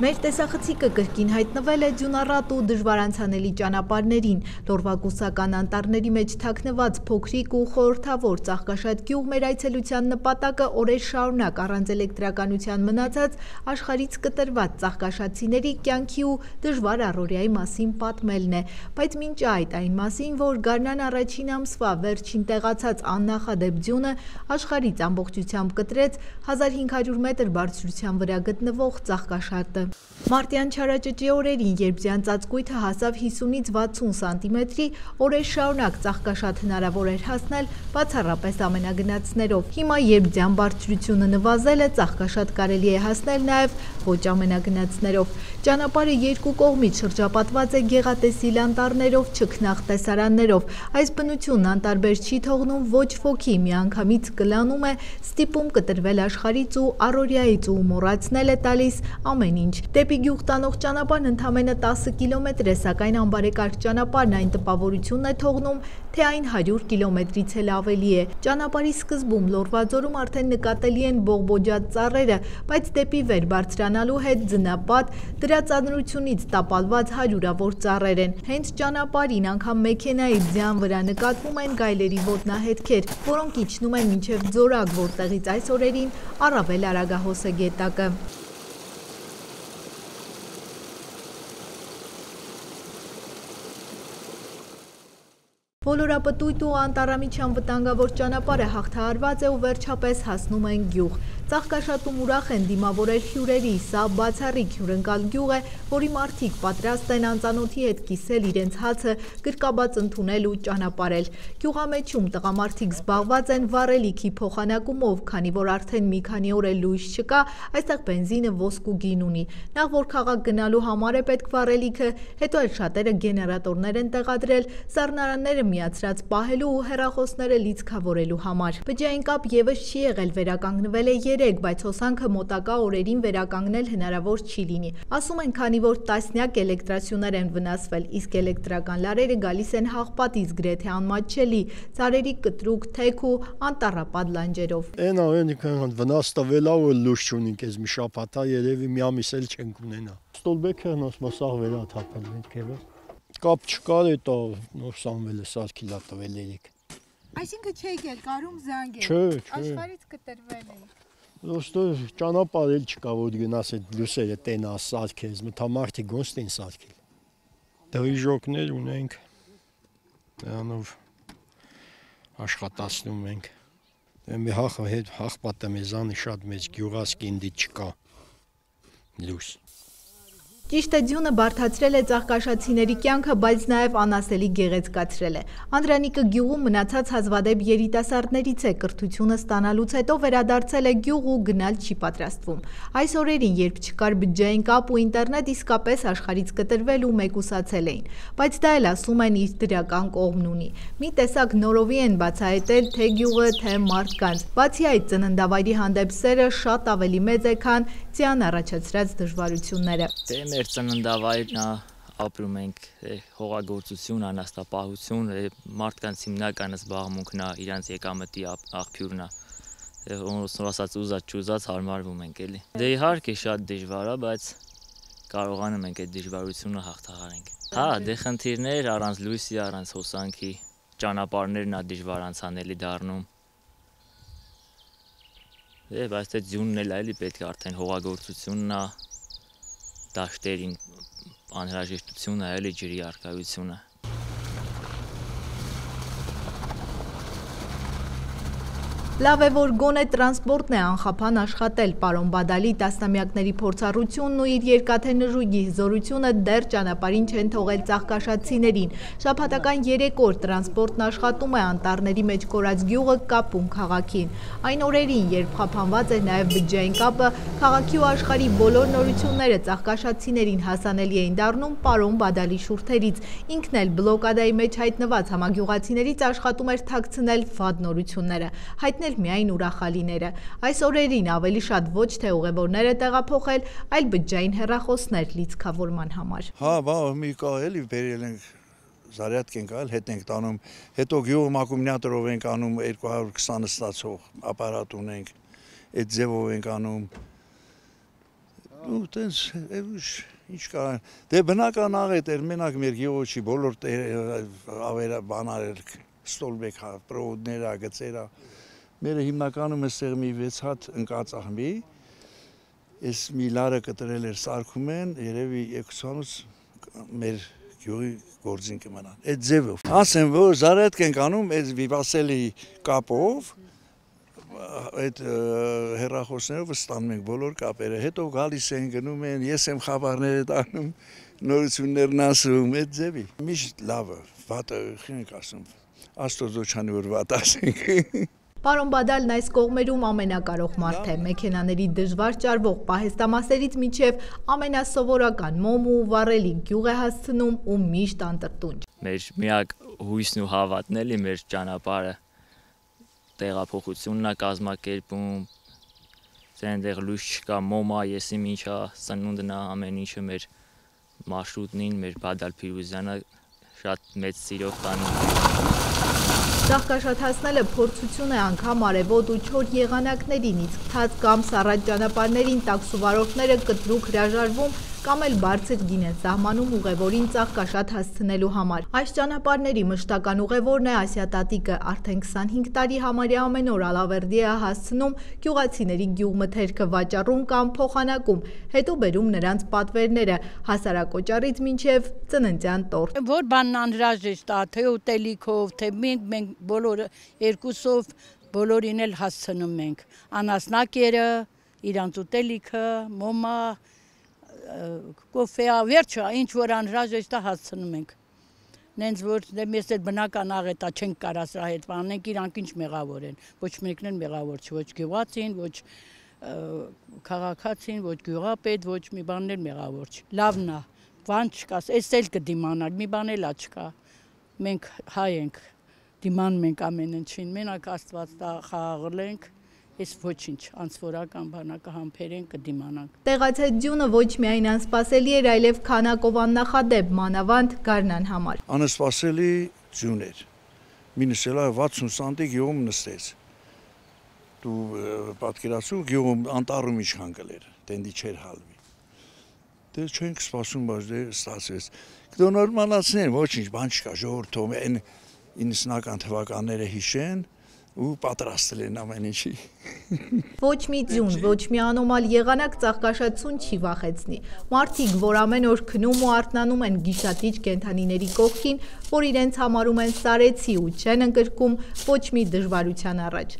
Մեր տեսախցիկը կրկին հայտնվել է ձյունառատ ու դժվարանցանելի ճանապարհներին, լորվագուսական անտառների մեջ թաքնված փոքրիկ ու խորհրդավոր Ծաղկաշատ գյուղ մեր այցելության նպատակը օրեր շարունակ առանց էլեկտրականության մնացած աշխարհից կտրված ծաղկաշատցիների կյանքի ու դժվար առօրյայի մասին պատմելն է, բայց մինչ այդ այն մասին, որ գարնան առաջին ամսվա վերջին տեղացած աննախադեպ ձյունը աշխարհից ամբողջությամբ կտրեց 1500 մետր բարձրության վրա գտնվող Ծաղկաշատը։ Մարտյան չարաճճի օրերին, երբ ձյան ծածկույթը հասավ 50-ից 60 սանտիմետրի, օրեր շարունակ Ծաղկաշատ հնարավոր էր հասնել բացառապես ամենագնացներով։ Հիմա, երբ ձյան բարձրությունը նվազել է, Ծաղկաշատ կարելի է հասնել նաև ոչ ամենագնացներով։ Ճանապարհը երկու կողմից շրջապատված է գեղատեսիլ անտառներով, չքնաղ տեսարաններով։ Այս բնությունն անտարբեր չի թողնում ոչ ոքի, միանգամից կլանում է, ստիպում կտրվել աշխարհից ու առօրյայից ու մոռացնել է տալիս ամեն ինչ։ Դեպի գյուղ տանող ճանապարհն ընդամենը 10 կիլոմետր է, սակայն անբարեկարգ ճանապարհն այն տպավորությունն է թողնում, թե այն 100 կիլոմետրից էլ ավելի է։ Ճանապարհի սկզբում Լորվաձորում արդեն նկատելի են բողբոջած ծառերը, բայց դեպի վեր բարձրանալու հետ ձնապատ, դրա ծանրությունից տապալված հարյուրավոր ծառեր են։ Հենց ճանապարհին, անգամ մեքենայի ձյան վրա նկատվում են գայլերի ոտնահետքեր, որոնք իջնում են մինչև Ձորակ, որտեղից այս օրերին առավել արագահոս է գետակը։ Ոլորապտույտ ու անտառամիջյան վտանգավոր ճանապարհը հաղթահարված է ու վերջապես հասնում են գյուղ։ Ծաղկաշատում ուրախ են դիմավորել հյուրերի, սա բացառիկ հյուրընկալ գյուղ է, որի մարդիկ պատրաստ են անծանոթի հետ կիսել իրենց հացը, գրկաբաց ընդունել ու ճանապարհել։ Գյուղամեջում տղամարդիկ զբաղված են վառելիքի փոխանակումով, քանի որ արդեն մի քանի օր է լույս չկա, այստեղ բենզինը ոսկու գին ունի։ Նախ որ քաղաք գնալու համար է պետք վառելիքը, հետո էլ շատերը գեներատորներ են տեղադրել, սառնարանները միացրած պահելու ու հեռախոսները լիցքավորելու համար։ Բջջային կապ եւս չի եղել, վերականգնվել է 3, բայց հոսանքը մոտակա օրերին վերականգնել հնարավոր չի լինի։ Ասում են, քանի որ տասնյակ էլեկտրասյուներ են վնասվել, իսկ էլեկտրական լարերը գալիս են հաղպատից գրեթե անմատչելի, ծառերի կտրուկ, թեք ու անտառապատ լանջերով։ Այն վնաս տվել է ու լույս չունենք, այս մի շաբաթ է, երևի մի ամիս էլ չենք ունենա։ Ստոլբեքը նոսմասաղ վերաթափել մենք եւս։ Կապ չկար, հետո նոր սամվել է սարքիլա տվել երեք։ Այսինքն չէիք էլ կարում զանգել։ Չէ։ Աշխարհից կտրվել էիք։ Ոստո ճանապարհ էլ չկա, որ գնաս այդ լույսերը տենա սարքես, մթամարտի գոնց են սարքել։ Դրիժոկներ ունենք, դրանով աշխատացնում ենք։ Մի հաղպատը մեզանի շատ մեծ գյուղասկինդի չկա լույս։ Ճիշտ է, ձյունը բարդացրել է ծաղկաշատցիների կյանքը, բայց նաև անասելի գեղեցկացրել է։ Անդրանիկը գյուղում մնացած հազվադեպ երիտասարդներից է, կրթությունը ստանալուց հետո վերադարձել է գյուղ ու գնալ չի պատրաստվում։ Այս օրերին, երբ չկար բջջային կապ ու ինտերնետ, իսկապես աշխարհից կտրվել ու մեկուսացել էին։ Բայց դա էլ ասում են իր դրական կողմն ունի։ Մի տեսակ նորովի են բացահայտել թե գյուղը, թե մարդկանց։ Բացի այդ, ծննդավայրի հանդեպ սերը շատ ավելի մեծ է, քան ձյան առաջացրած դժվարությունները։ Մեր ծննդավայրն է, ապրում ենք հողագործություն, անաստապահություն, մարդկանց հիմնական զբաղմունքն է, իրանց եկամտի աղբյուրն է, ոնց ասած ուզած չուզած հարմարվում ենք էլի։ Դե իհարկե շատ դժվար է, բայց կարողանում ենք այդ դժվարությունը հաղթահարենք։ Հա, դե խնդիրներ առանց լույսի, առանց հոսանքի, ճանապարհներն է դժվար անցանելի դառնում։ Բայց դե ձյունն էլ էլի պետք է արդեն հողագործությունն է, դաշտերին անհրաժեշտությունը, էլի ջրի առկայությունը։ Լավ է, որ գոնե տրանսպորտն է անխափան աշխատել, պարոն Բադալի տասնամյակների փորձառությունն ու իր երկաթե նժույգի հզորությունը դեռ ճանապարհին չեն թողել ծաղկաշատցիներին։ Շաբաթական 3 օր տրանսպորտն աշխատում է, անտառների մեջ կորած գյուղը կապում քաղաքին։ Այն օրերին, երբ խափանված էր նաև բջջային կապը, քաղաքի ու աշխարհի բոլոր նորությունները ծաղկաշատցիներին հասանելի էին դառնում պարոն Բադալի շուրթերից։ Ինքն էլ բլոկադայի մեջ հայտնված համագյուղացիներից աշխատում էր թաքցնել վատ նորությունները, հայտնել միայն ուրախալիները։ Այս օրերին ավելի շատ ոչ թե ուղևորներ է տեղափոխել, այլ բջջային հեռախոսներ լիցքավորման համար։ Հա, մի կա էլի բերել ենք զարյատք ենք այլ հետ ենք տանում, հետո գյուղում ակումուլյատորով ենք անում 220 ստացող ապարատ ունենք, այդ ձևով ենք անում։ ու տենց ինչ կա դե բնական աղետ էր մենակ մեր գյուղի բոլոր ավերա բաներ ստոլբեկ պրոդները գծերա մերը հիմնականում էստեղ մի 6 հատ ընկած աղմի այս միլարը կտրել էր սարքում են երևի 2-ից մեր գյուղի գործին կմնան այդ ձևով ասեմ որ զարետ ենք անում այս վիվասելի կապով այդ հեռախոսներով ստանում ենք բոլոր կապերը, հետո գալիս են գնում են, ես եմ խաբարները տանում, նորություններն ասում, այդ ձևի։ Միշտ լավը, վատը խինք ասում, աստոզոչանի որ վատ ասենք։ Պարոն Բադալն այս կողմերում ամենակարող մարդ է, մեքենաների դժվար ճարվող պահեստամասերից միջև ամենասովորական մոմ ու վառելիք գյուղ է հասցնում ու միշտ անտրտունջ։ Մեր միակ հույսն ու հավատն էլի մեր ճանապարհը տեղափոխությունն է կազմակերպում, այնտեղ լույս չկա, մոմա, եսիմ ինչա, սնունդն է, ամեն ինչը մեր մարշրուտնին, մեր Բադալ Փիրուզյանը շատ մեծ սիրով տանում։ Ծաղկաշատ հասնելը փորձություն է անգամ արևոտ ու չոր եղանակներին, իսկ թաց կամ սառած ճանապարհներին տաքսուվարորդները կտրուկ հրաժարվում կամ էլ բարձր գին են սահմանում ուղևորին ծաղկաշատ հասցնելու համար։ Այս ճանապարհների մշտական ուղևորն է ասիատատիկը, արդեն 25 տարի համարյա ամեն օր Ալավերդի է հասցնում գյուղացիների գյուղմթերքը վաճառում կամ փոխանակում, հետո բերում նրանց պատվերները հասարակոճառից մինչև ծննդյան տորտ։ Որ բանն անհրաժեշտ է, թե ուտելիքով, թե մենք բոլորը երկուսով բոլորին էլ հասցնում ենք։ Անասնակերը, իրանց ուտելիքը, մոմա կոֆեա, վերջը, ինչ որ անհրաժեշտ է հասցնում ենք։ Նենց որ մեզ էլ բնական աղետա չենք կարա սրա հետ անենք, իրանք ինչ մեղավոր են, ոչ մեկն էլ մեղավոր չի, ոչ գյուղացին, ոչ քաղաքացին, ոչ գյուղապետ, ոչ մի բանն էլ մեղավոր չի։ Լավն է, բան չկա, էս էլ կդիմանալ, մի բան էլ չկա։ Մենք հայ ենք, դիմանում ենք ամեն ինչին, մենակ Աստված տա խաղաղել ենք։ Ես ոչինչ, անսվորական բանակը համբերեն կդիմանանք։ Տեղացած ձյունը ոչ միայն անսպասելի էր, այլև քանակով աննախադեպ, մանավանդ Գարնան համար։ Անսպասելի ձյուն էր։ Մինս էլա 60 սանտի գյուղում նստեց։ Դու պատկերացու գյուղում անտառում իշխան կլեր, տենդի չէր հալվի։ Դե չենք սպասում, բայց դե ստացվեց։ Կդո նորմալացնեն, ոչինչ, բան չկա, ժողովրդում են 90-ական թվականները հիշեն ու պատրաստել են ամեն ինչի։ Ոչ մի ձյուն, ոչ մի անոմալ եղանակ ծաղկաշացուն չի վախեցնի։ Մարդիկ, որ ամեն օր քնում ու արթնանում են գիշատիչ կենդանիների կողքին, որ իրենց համարում են սարեցի ու չեն ընկրկում ոչ մի դժվարության առաջ։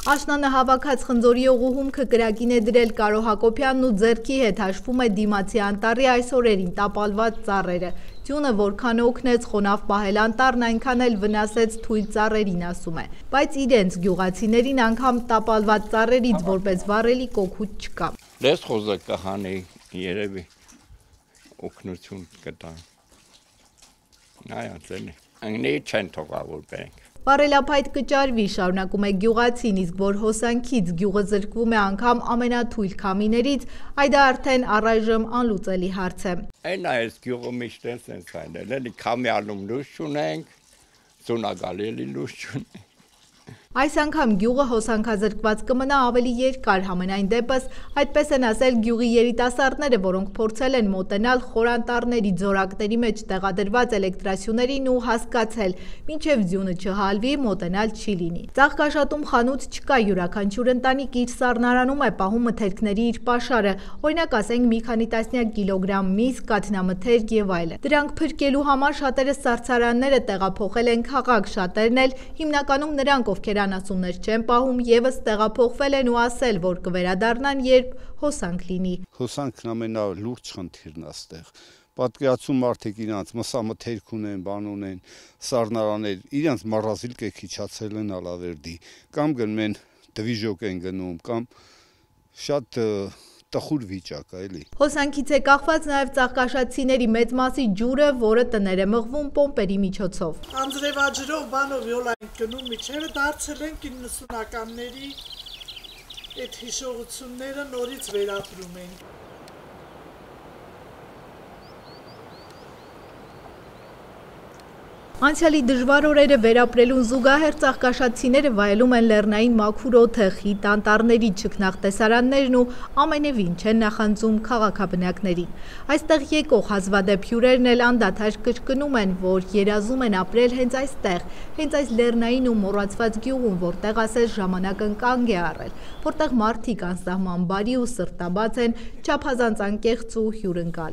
Աշնանը հավաքած խնձորիող ու հումքը կրակին է դրել Կարո Հակոբյանն ու ձեռքի հետ հաշվում է դիմացի անտառի այս օրերին տապալված ծառերը։ Ձյունը որքան օգնեց խոնավ պահել անտառն, այնքան էլ վնասեց թույլ ծառերին, ասում է։ Բայց իրենց գյուղացիներին անգամ տապալված ծառերից որպես վառելիք օգուտ չկա։ Դες խոզը կհանի երևի օգնություն կտա։ Այո, անգնի չեն թողա որ բերենք։ Վառելափայտ կճարվի, շարունակում է գյուղացին, իսկ որ հոսանքից գյուղը զրկվում է անգամ ամենաթույլ քամիներից, այդ արդեն առայժմ անլուծելի հարց է։ Այն այս գյուղը միշտ sense այնել, էլի քամիանում լույս չունենք, ծունագալելի լույս չունենք։ Այս անգամ գյուղը հոսանքազրկված կմնա ավելի երկար, համենայն դեպս այդպես են ասել գյուղի երիտասարդները, որոնք փորձել են մոտենալ խորանտառների ձորակների մեջ տեղադրված էլեկտրասյուներին ու հասկացել, մինչև ձյունը չհալվի, մոտենալ չի լինի։ Ծաղկաշատում խանութ չկա, յուրաքանչյուր ընտանիք իր սառնարանում է պահում մթերքների իր պաշարը, օրինակ ասենք մի քանի տասնյակ կիլոգրամ միս, կաթնամթերք եւ այլն։ Դրանք փրկելու համար շատերը սառցարանները տեղափոխել են քաղաք, շատերն էլ հիմնականում նրանք, ովքեր անասուններ չեն պահում, եւս տեղափոխվել են ու ասել, որ կվերադառնան, երբ հոսանք լինի։ Հոսանքն ամենալուրջ խնդիրն է այստեղ։ Պատկերացում մարդիկ իրանց մսամթերք ունեն, բան ունեն, սառնարաններ, իրանց մառազիլք է քիչացել են Ալավերդի, կամ գնում են դվիժոկ են գնում, կամ շատ տխուր վիճակ է, էլի։ Հոսանքից է կախված նաև ծաղկաշատցիների մեծ մասի ջուրը, որը տներ է մղվում պոմպերի միջոցով։ Անձրևաջրով բանով յոլա ենք գնում միջևը, դարձել ենք 90-ականների այդ հիշողությունները նորից վերապրում ենք։ Անցյալի դժվար օրերը վերապրելուն զուգահեռ ծաղկաշատցիները վայելում են լեռնային մաքուր օդը, խիտ անտառների, չքնաղ տեսարաններն ու ամենևին չեն նախանձում քաղաքաբնակներին։ Այստեղ եկող հազվադեպ հյուրերն էլ անդադար կրկնում են, որ երազում են ապրել հենց այստեղ, հենց այս լեռնային ու մոռացված գյուղում, որտեղ ասես ժամանակն կանգ է առել, որտեղ մարդիկ անսահման բարի ու սրտաբաց են, չափազանց անկեղծ ու հյուրընկալ։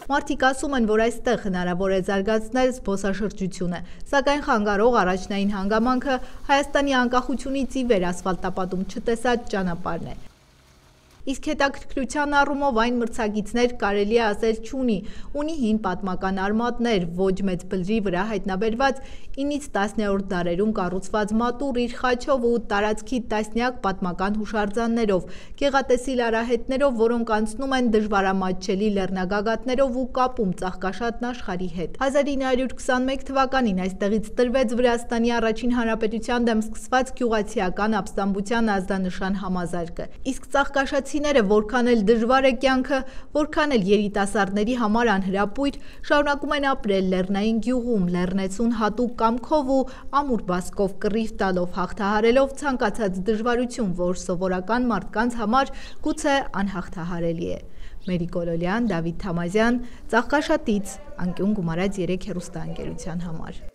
Մարդիկ ասում են, որ այստեղ հնարավոր է զարգացնել զբոսաշրջությունը, սակայն խանգարող առաջնային հանգամանքը Հայաստանի անկախությունից ի վեր ասֆալտապատում չտեսած ճանապարհն է։ Իսկ հետաքրքրության առումով այն մրցակիցներ կարելի է ասել չունի, ունի հին պատմական արմատներ, ոչ մեծ բլրի վրա հայտնաբերված 9-ից 10-րդ դարերում կառուցված մատուռ իր խաչով ու տարածքի տասնյակ պատմական հուշարձաններով, գեղատեսիլ արահետներով, որոնք անցնում են դժվարամատչելի լեռնագագաթներով ու կապում ծաղկաշատն աշխարհի հետ։ 1921 թվականին այստեղից տրվեց Վրաստանի առաջին հանրապետության դեմ սկսված գյուղացիական ապստամբության ազդանշան համազարգը։ Իսկ ծաղկաշատցիները որքան էլ դժվար է կյանքը, որքան էլ երիտասարդների համար անհրապույր, շարունակում են ապրել լեռնային գյուղում, լեռնեցուն հատուկ կամքով ու ամուր բասկով կռիվ տալով, հաղթահարելով ցանկացած դժվարություն, որ սովորական մարդկանց համար գուցե անհաղթահարելի է։ Մերի Կոլոլյան, Դավիթ Թամազյան, Ծաղկաշատից, անկյուն գումարած 3 հեռուստաընկերության համար։